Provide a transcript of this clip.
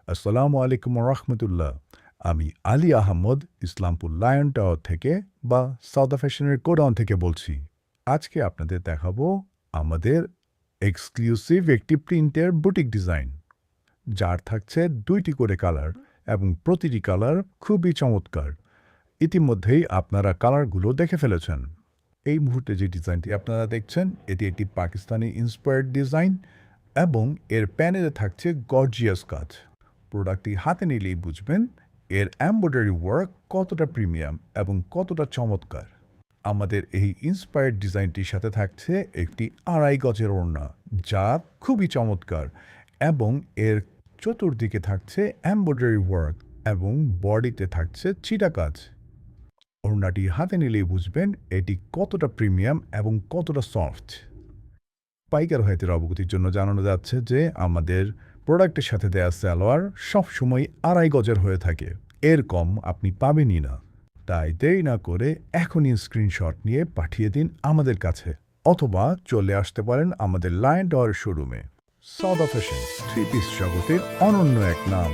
আসসালামু আলাইকুম রহমতুল্লাহ। আমি আলী আহমদ ইসলামপুর লায়ন টাওয়ার থেকে বা সাউদা ফ্যাশনের গোডাউন থেকে বলছি। আজকে আপনাদের দেখাবো আমাদের এক্সক্লুসিভ একটি প্রিন্টের বুটিক ডিজাইন, যার থাকছে 2টি করে কালার এবং প্রতিটি কালার খুবই চমৎকার। ইতিমধ্যেই আপনারা কালারগুলো দেখে ফেলেছেন। এই মুহূর্তে যে ডিজাইনটি আপনারা দেখছেন, এটি একটি পাকিস্তানি ইন্সপায়ার্ড ডিজাইন এবং এর প্যানেলে থাকছে গর্জিয়াস কাজ। প্রোডাক্টটি হাতে নিলেই বুঝবেন এর এমব্রয়ডারি ওয়ার্ক কতটা প্রিমিয়াম এবং কতটা চমৎকার। আমাদের এই ইন্সপায়ার্ড ডিজাইনটির সাথে থাকছে একটি 2.5 গজের ওড়না, যা খুবই চমৎকার এবং এর চতুর্দিকে থাকছে এমব্রয়ডারি ওয়ার্ক এবং বডিতে থাকছে ছিটা কাজ। ওড়নাটি হাতে নিলেই বুঝবেন এটি কতটা প্রিমিয়াম এবং কতটা সফট। পাইকার ভাইদের অবগতির জন্য জানানো যাচ্ছে যে আমাদের প্রোডাক্টের সাথে দেয়া সালোয়ার সবসময় 2.5 গজের হয়ে থাকে, এর কম আপনি পাবেনই না। তাই দেরি না করে এখনই স্ক্রিনশট নিয়ে পাঠিয়ে দিন আমাদের কাছে, অথবা চলে আসতে পারেন আমাদের লায়ন টাওয়ার শোরুমে। সাউদা ফ্যাশন 3 পিস জগতের অনন্য এক নাম।